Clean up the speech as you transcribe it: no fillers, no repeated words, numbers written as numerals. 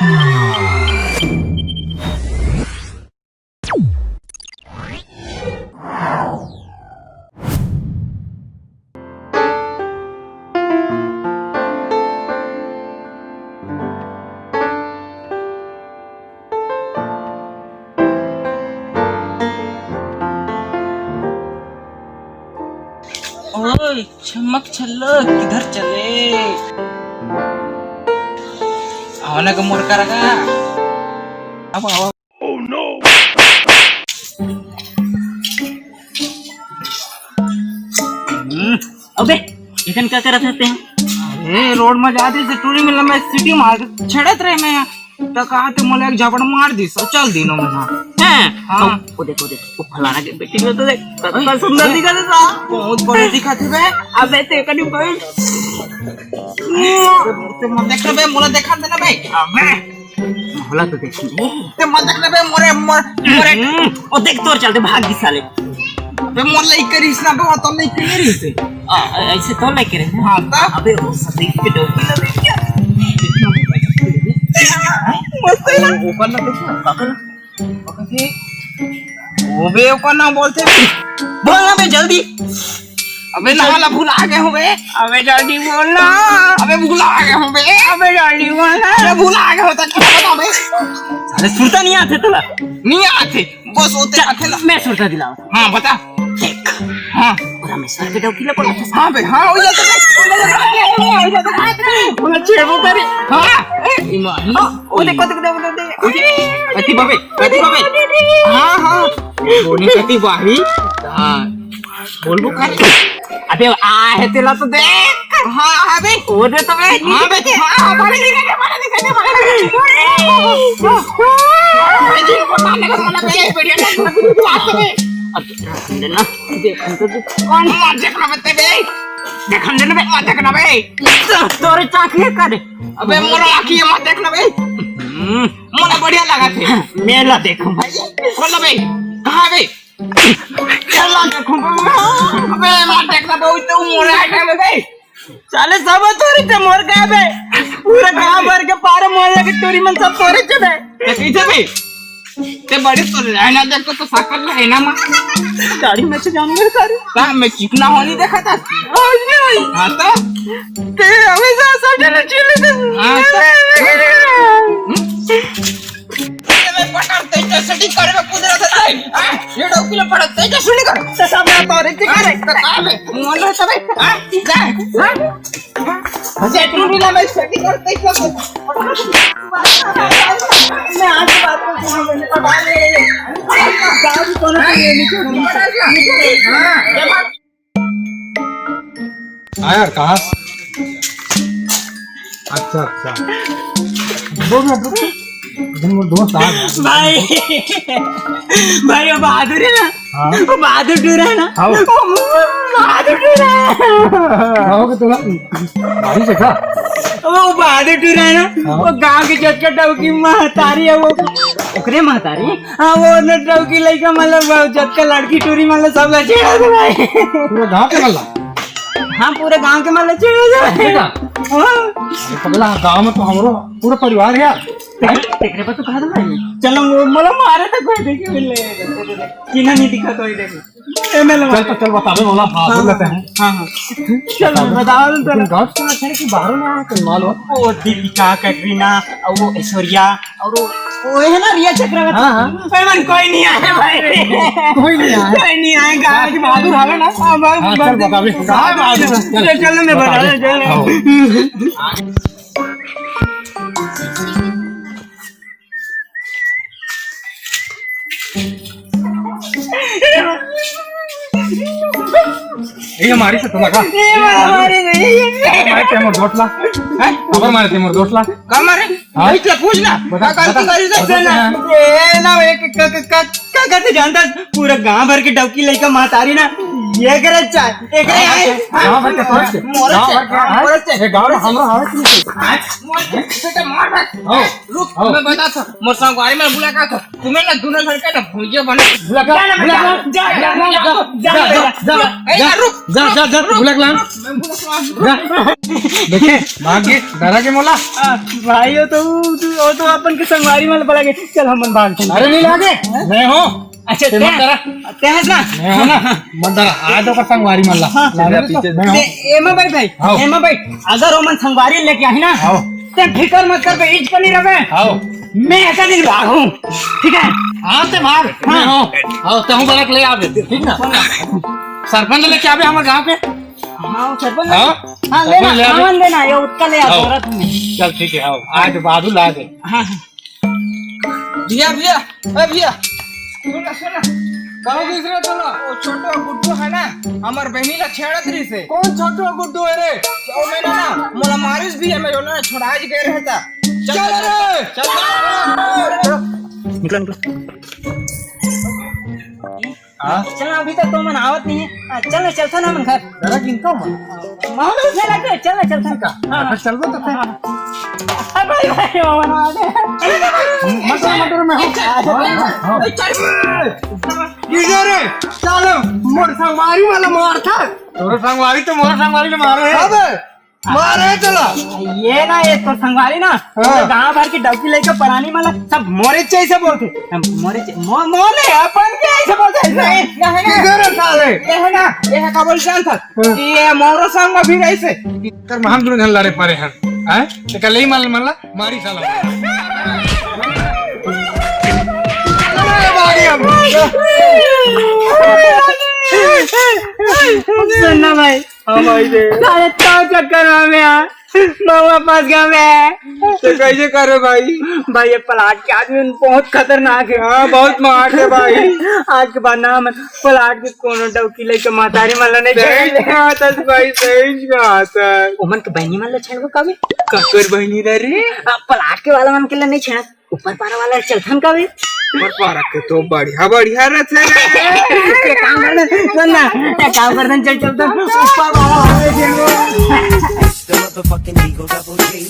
ओए चमक छल्लो किधर चले? आओ ना मोर का रगा। अब आओ। Oh no! अबे इधर क्या कर रहे हैं? अरे रोड में जाते से टूरी मिल में सिटी मार छड़त रहे मैं तो कहा तो मोले एक झपड़ मार दी सो चल दिनों में हैं हाँ वो देखो वो फलाना के बेटी को तो देख कितना सुंदर दिखा था। बहुत बड़े दिखाते बे। अबे ते कनी भाई ते मत देख बे मोला देखा देना भाई अबे मोहला तो देख ते मत देख बे मोरे ओ देख तोर चलते भाग दी साले बे मोर लाई करिस ना बे तो नहीं करी से ऐसे तो नहीं करे हां ता अबे वो सतीश के डोकी ना देख क्या मस्त है ना ऊपर ना देखो ओके ओबे ऊपर ना बोलते बोलना बे जल्दी। अबे नाला भूला गए हो बे। अबे जल्दी बोलना अबे भूला गए हो बे। अबे जल्दी बोलना अबे भूला गए हो तो क्या बता बे। साले सुरता नहीं आते तोला नहीं आते बस होते आते ना। मैं सुरता दिलाऊं हां बता देख हां पूरा मैं सर पे डोकी लपड़ा था। हां बे हां हो जाता हो जाता बोला छेबो करे हां ईमान ओ देखो देखो अति बाबे हां हां बोनी कति बाही हां बोलबो कर। अबे आ है तेला तो देख हां हां बे ओ दे तो बे हां बे हां मारे दिखा जी को मारने का सोना पे बढ़िया ना आते बे। अब ना देख तो कौन मार देखना बे बे देखन देना बे मार देखना बे तोरे चाकले कर अबे मोरा आखी मत देखना बे मोला बढ़िया लगा थे मेला देखो भाई बोल बे कहां बे चला देखो अबे मत देखना बे तो मोरे आटा में बे साले सब तोरे से मोर गए बे पूरा गांव भर के पारे मोहल्ले के टूरी मन सब तोरे से बे कैसे बे ते बड़ी तो रहना देखो तो सकल है ना मां गाड़ी में से जानवर कर का मैं चिकना होनी देखा था हां तो ते हमेशा सब चले चिल्ले हां मैं पटरते जैसे करवे कुदरत है ये डोकी ले पड़ते जैसे कर तो सब ना तोरे से करे तो का बे मोल है सब हां जा हां सेटिंग भी ना मैं सेटिंग करते ही मैं आज बात को मैंने पता नहीं गांव कौन है यार कहाँ? अच्छा दो मिनट दोस्त आ गया भाई भाई वो बहादुर है ना हाँ वो बहादुर टूर है ना हाँ बहादुर टूर है आओगे थोड़ा बारिश है क्या? वो बहादुर टूर है ना हाँ। वो गांव की चटकटाव की महतारी है वो ओकरे महतारी हाँ वो नटाव की लड़का मतलब चटका लड़की टूरी मतलब सब लोग छेड़ा दे भाई पूरा गाँव के मल्ला हाँ पूरे गांव के मतलब छेड़ा दे ठीक है? हाँ पगला गाँव में तो हमारा पूरा परिवार है यार। देखने पर तो कहा था भाई चलो वो मतलब मारे तक कोई देखी मिले किना नहीं दिखा तो ही देखो चल बता दे बोला हाँ बोल लेते हैं हाँ हाँ चल बताओ तो गाँव से अच्छा है कि बाहर में आया कल मालूम वो दीपिका कैटरीना और वो ऐश्वर्या और वो है ना रिया चक्रवर्ती हाँ, हाँ। पैमन कोई नहीं आया भाई कोई नहीं आया कोई नहीं आया गाँव की बहादुर हावे ना हाँ, चल बता दे चल मैं बता दे ये हमारी से तो लगा हमारे नहीं मारे थे मोर दोस्त ला हैं खबर मारे थे मोर दोस्त ला का मारे हाँ? क्या पूछना बता गलती करी बता ये ना एक क्या करते जानता पूरा गांव भर के डबकी लड़का मातारी ना ये करे चाय एक रे आए गाँव भर के सोच मोरे से ये गाँव में हमरा आवे कि नहीं? बेटा मार मत रुक मैं बता था मोर संगवारी में बुला का था तुम्हें ना दोनों लड़का ना भुजिया बना जा रुक जा बुलक लान देखे भाग्य डरा के मोला भाई वो तो अपन के संगवारी वाले बोला के चल हम भाग चल अरे नहीं लागे मैं हूँ अच्छा ते मत डरा ते है ना मैं हूँ ना मत डरा आज तो का संगवारी मल्ला पीछे मैं हूँ एमा भाई आओ। एमा भाई अगर ओमन संगवारी लेके आई ना आओ ते फिकर मत कर पे इज कर नहीं रहे आओ मैं ऐसा दिन भागूं ठीक है हाँ ते भाग मैं हूँ आओ ते हूँ बरक ले आवे ठीक ना सरपंच लेके आवे हमारे गाँव पे हाँ सरपंच हाँ हाँ लेना ले आवे। सामान लेना ये उसका ले आओ। आ तुम्हें चल ठीक है आओ आज बादू ला दे हाँ भैया भैया ए भैया सुना सुना कहाँ घुस रहे चलो वो छोटो गुड्डू है ना हमार बहनी ला छेड़त रही से कौन छोटो गुड्डू है रे ओ मैंने ना मोला मारिस भी है मैं ना छोड़ा गए रहता चल रे चल निकल निकल हाँ चल अभी तक तो मन आवत नहीं है चल चलता ना मन घर जरा किनको मानो से लगे चल चलता का हाँ चल वो तो फिर भाई भाई मटर में हूँ किधर है चलो मोर संगवारी वाला मार था तोरे संगवारी तो मोर संगवारी ने मारे है मारे चलो ये ना ये तो संगवारी ना गांव भर की डबकी लेके परानी माला सब मोरे से बोलते मोरे मोरे अपन के ऐसे बोलते किधर है साले ये है का बोल था ये मोरो संग भी ऐसे कर महान दुनिया लड़े पड़े हैं हैं ते कल ही माल माला मारी साला सुनना भाई सारे तो चक्कर में महुआ पास गया मैं तो कैसे करे भाई भाई ये पलाट के आदमी बहुत खतरनाक है हाँ बहुत मार है भाई आज के बाद ना मन पलाट के कोनो डौकी लेके मातारी मल्ला नहीं सही आता है भाई सही आता है ओमन के बहनी मल्ला छेड़ो कभी ककर बहनी रे पलाट के वाला मन के लिए नहीं छेड़ा ऊपर पारा वाला चलथन कभी पर पारा के तो बढ़िया बढ़िया रहते रे काम करना चल चलता ऊपर वाला The motherfucking Eagle Double G.